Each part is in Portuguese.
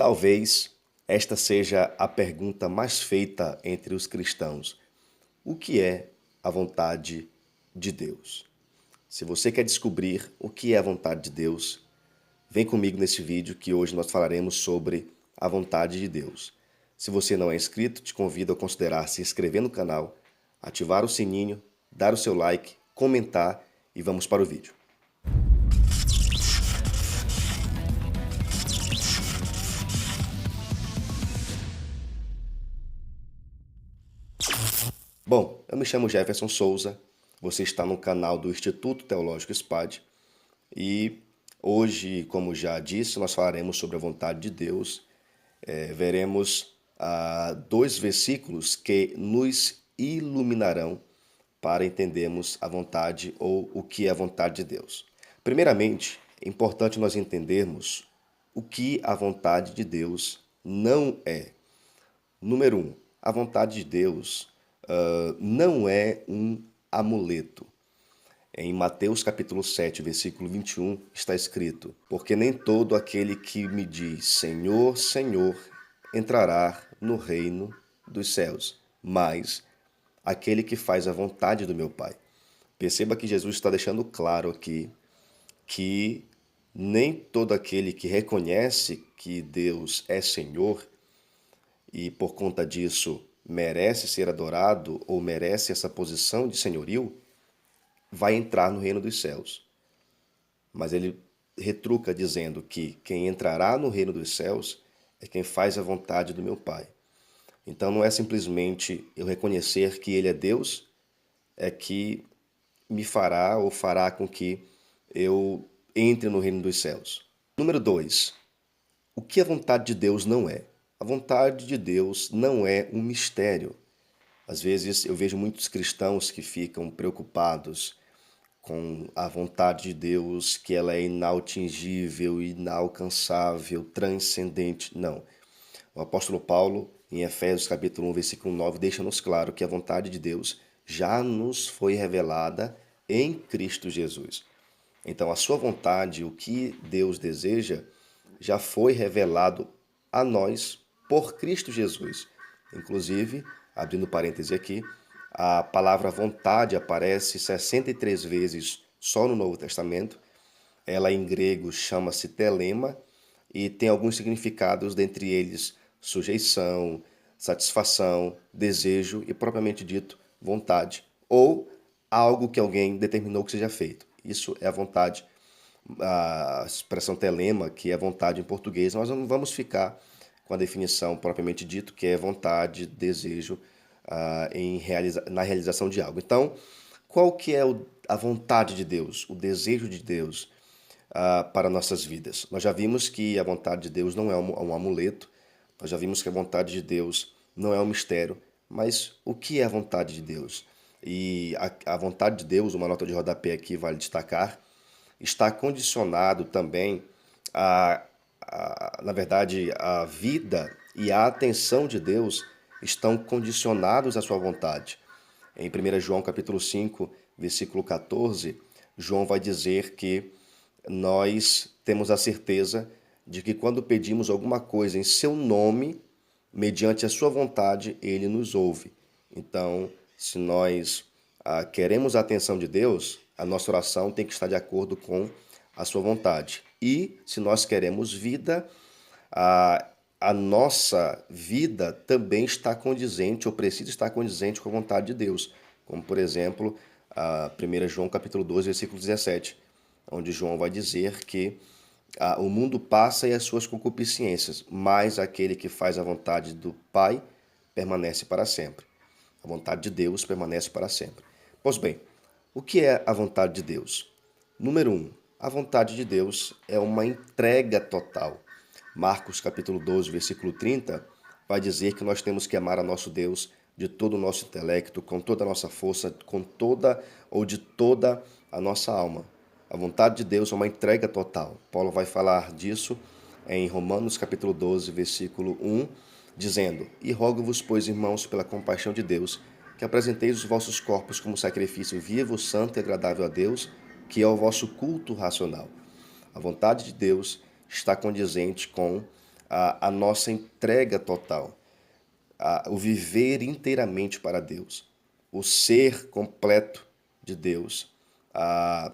Talvez esta seja a pergunta mais feita entre os cristãos: o que é a vontade de Deus? Se você quer descobrir o que é a vontade de Deus, vem comigo nesse vídeo que hoje nós falaremos sobre a vontade de Deus. Se você não é inscrito, te convido a considerar se inscrever no canal, ativar o sininho, dar o seu like, comentar e vamos para o vídeo. Bom, eu me chamo Jefferson Souza, você está no canal do Instituto Teológico SPAD e hoje, como já disse, nós falaremos sobre a vontade de Deus. Veremos dois versículos que nos iluminarão para entendermos a vontade ou o que é a vontade de Deus. Primeiramente, é importante nós entendermos o que a vontade de Deus não é. Número 1, a vontade de Deus não é um amuleto. Em Mateus capítulo 7, versículo 21, está escrito: porque nem todo aquele que me diz Senhor, Senhor, entrará no reino dos céus, mas aquele que faz a vontade do meu Pai. Perceba que Jesus está deixando claro aqui que nem todo aquele que reconhece que Deus é Senhor e por conta disso merece ser adorado ou merece essa posição de senhorio, vai entrar no reino dos céus. Mas ele retruca dizendo que quem entrará no reino dos céus é quem faz a vontade do meu Pai. Então não é simplesmente eu reconhecer que ele é Deus, é que me fará ou fará com que eu entre no reino dos céus. Número 2. O que a vontade de Deus não é? A vontade de Deus não é um mistério. Às vezes eu vejo muitos cristãos que ficam preocupados com a vontade de Deus, que ela é inatingível, inalcançável, transcendente. Não. O apóstolo Paulo, em Efésios capítulo 1, versículo 9, deixa-nos claro que a vontade de Deus já nos foi revelada em Cristo Jesus. Então, a sua vontade, o que Deus deseja, já foi revelado a nós por Cristo Jesus. Inclusive, abrindo parêntese aqui, a palavra vontade aparece 63 vezes só no Novo Testamento. Ela em grego chama-se telema e tem alguns significados, dentre eles sujeição, satisfação, desejo e, propriamente dito, vontade, ou algo que alguém determinou que seja feito. Isso é a vontade, a expressão telema, que é vontade em português. Nós não vamos ficar com a definição propriamente dito, que é vontade, desejo na realização de algo. Então, qual que é a vontade de Deus, o desejo de Deus para nossas vidas? Nós já vimos que a vontade de Deus não é um amuleto, nós já vimos que a vontade de Deus não é um mistério, mas o que é a vontade de Deus? E a vontade de Deus, uma nota de rodapé aqui vale destacar, está condicionado também na verdade, a vida e a atenção de Deus estão condicionados à sua vontade. Em 1 João capítulo 5, versículo 14, João vai dizer que nós temos a certeza de que quando pedimos alguma coisa em seu nome, mediante a sua vontade, ele nos ouve. Então, se nós queremos a atenção de Deus, a nossa oração tem que estar de acordo com a sua vontade. E se nós queremos vida, a nossa vida também está condizente ou precisa estar condizente com a vontade de Deus. Como, por exemplo, 1 João capítulo 12, versículo 17, onde João vai dizer que o mundo passa e as suas concupiscências, mas aquele que faz a vontade do Pai permanece para sempre. A vontade de Deus permanece para sempre. Pois bem, o que é a vontade de Deus? Número 1, a vontade de Deus é uma entrega total. Marcos capítulo 12, versículo 30, vai dizer que nós temos que amar a nosso Deus de todo o nosso intelecto, com toda a nossa força, com toda ou de toda a nossa alma. A vontade de Deus é uma entrega total. Paulo vai falar disso em Romanos capítulo 12, versículo 1, dizendo: E rogo-vos, pois, irmãos, pela compaixão de Deus, que apresenteis os vossos corpos como sacrifício vivo, santo e agradável a Deus, que é o vosso culto racional. A vontade de Deus está condizente com a nossa entrega total, o viver inteiramente para Deus, o ser completo de Deus. A,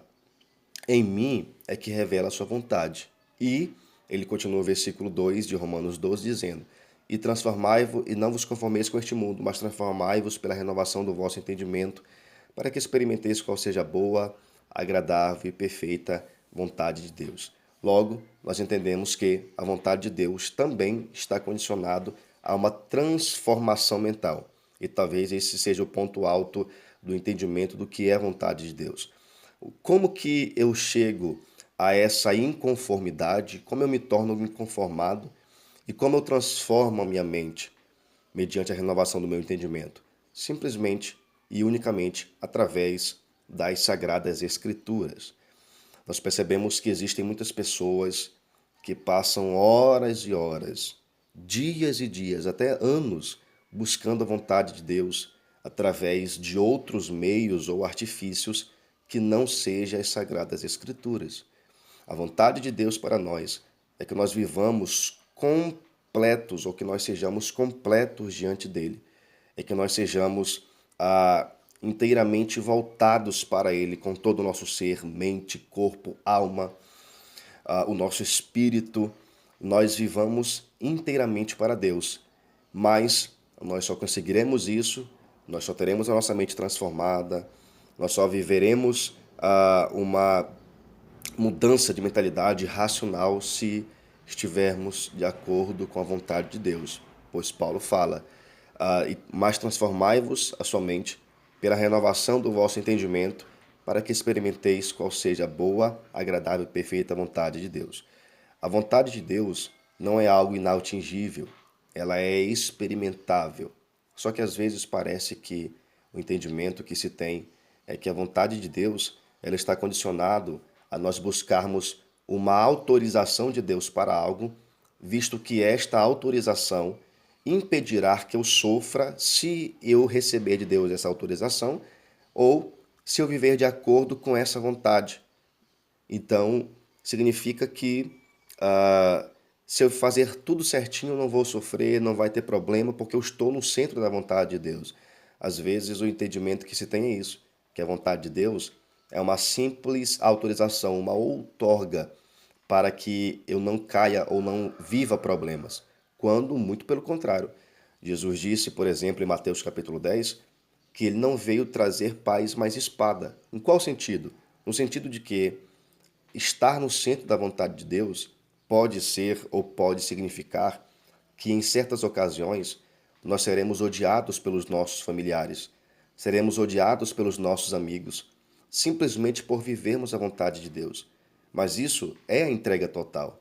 em mim é que revela a sua vontade. E ele continua o versículo 2 de Romanos 12, dizendo: E transformai-vos, e não vos conformeis com este mundo, mas transformai-vos pela renovação do vosso entendimento, para que experimenteis qual seja a boa, agradável e perfeita vontade de Deus. Logo, nós entendemos que a vontade de Deus também está condicionado a uma transformação mental. E talvez esse seja o ponto alto do entendimento do que é a vontade de Deus. Como que eu chego a essa inconformidade? Como eu me torno inconformado? E como eu transformo a minha mente mediante a renovação do meu entendimento? Simplesmente e unicamente através das Sagradas Escrituras. Nós percebemos que existem muitas pessoas que passam horas e horas, dias e dias, até anos, buscando a vontade de Deus através de outros meios ou artifícios que não sejam as Sagradas Escrituras. A vontade de Deus para nós é que nós vivamos completos ou que nós sejamos completos diante dele. É que nós sejamos inteiramente voltados para ele com todo o nosso ser, mente, corpo, alma, o nosso espírito. Nós vivamos inteiramente para Deus. Mas nós só conseguiremos isso, nós só teremos a nossa mente transformada, nós só viveremos uma mudança de mentalidade racional se estivermos de acordo com a vontade de Deus. Pois Paulo fala, mas transformai-vos a sua mente pela renovação do vosso entendimento, para que experimenteis qual seja a boa, agradável e perfeita vontade de Deus. A vontade de Deus não é algo inatingível, ela é experimentável. Só que às vezes parece que o entendimento que se tem é que a vontade de Deus ela está condicionado a nós buscarmos uma autorização de Deus para algo, visto que esta autorização impedirá que eu sofra se eu receber de Deus essa autorização ou se eu viver de acordo com essa vontade. Então, significa que se eu fazer tudo certinho, eu não vou sofrer, não vai ter problema, porque eu estou no centro da vontade de Deus. Às vezes, o entendimento que se tem é isso, que a vontade de Deus é uma simples autorização, uma outorga para que eu não caia ou não viva problemas, quando, muito pelo contrário. Jesus disse, por exemplo, em Mateus capítulo 10, que ele não veio trazer paz, mas espada. Em qual sentido? No sentido de que estar no centro da vontade de Deus pode ser ou pode significar que em certas ocasiões nós seremos odiados pelos nossos familiares, seremos odiados pelos nossos amigos, simplesmente por vivermos a vontade de Deus. Mas isso é a entrega total.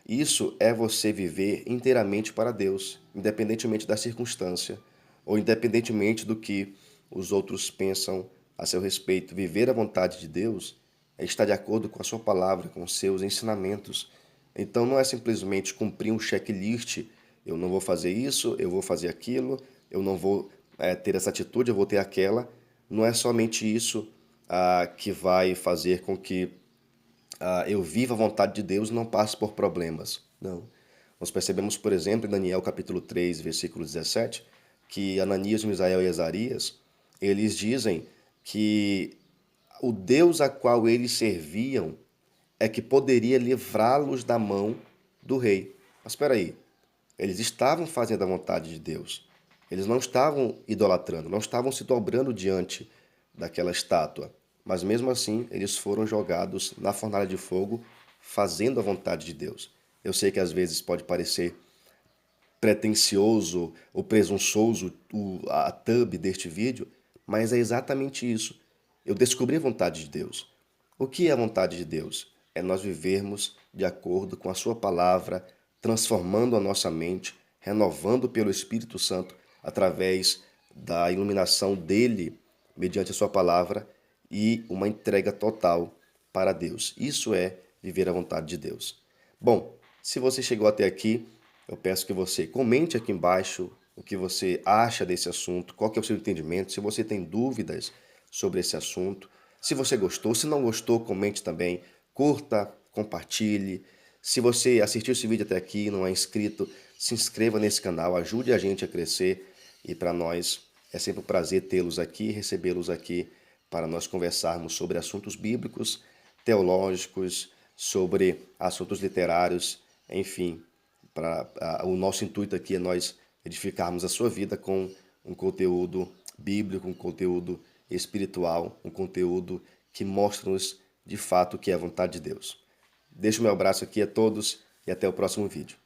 Isso é você viver inteiramente para Deus, independentemente da circunstância ou independentemente do que os outros pensam a seu respeito. Viver a vontade de Deus é estar de acordo com a sua palavra, com os seus ensinamentos. Então não é simplesmente cumprir um checklist. Eu não vou fazer isso, eu vou fazer aquilo, eu não vou ter essa atitude, eu vou ter aquela. Não é somente isso que vai fazer com que eu viva a vontade de Deus e não passe por problemas. Não. Nós percebemos, por exemplo, em Daniel capítulo 3, versículo 17, que Ananias, Misael e Azarias, eles dizem que o Deus a qual eles serviam é que poderia livrá-los da mão do rei. Mas espera aí, eles estavam fazendo a vontade de Deus. Eles não estavam idolatrando, não estavam se dobrando diante daquela estátua. Mas mesmo assim, eles foram jogados na fornalha de fogo, fazendo a vontade de Deus. Eu sei que às vezes pode parecer pretensioso ou presunçoso a thumb deste vídeo, mas é exatamente isso. Eu descobri a vontade de Deus. O que é a vontade de Deus? É nós vivermos de acordo com a sua palavra, transformando a nossa mente, renovando pelo Espírito Santo através da iluminação dele, mediante a sua palavra, e uma entrega total para Deus. Isso é viver a vontade de Deus. Bom, se você chegou até aqui, eu peço que você comente aqui embaixo o que você acha desse assunto, qual que é o seu entendimento, se você tem dúvidas sobre esse assunto. Se você gostou, se não gostou, comente também, curta, compartilhe. Se você assistiu esse vídeo até aqui e não é inscrito, se inscreva nesse canal, ajude a gente a crescer e para nós é sempre um prazer tê-los aqui, recebê-los aqui para nós conversarmos sobre assuntos bíblicos, teológicos, sobre assuntos literários, enfim. O nosso intuito aqui é nós edificarmos a sua vida com um conteúdo bíblico, um conteúdo espiritual, um conteúdo que mostra-nos de fato o que é a vontade de Deus. Deixo meu abraço aqui a todos e até o próximo vídeo.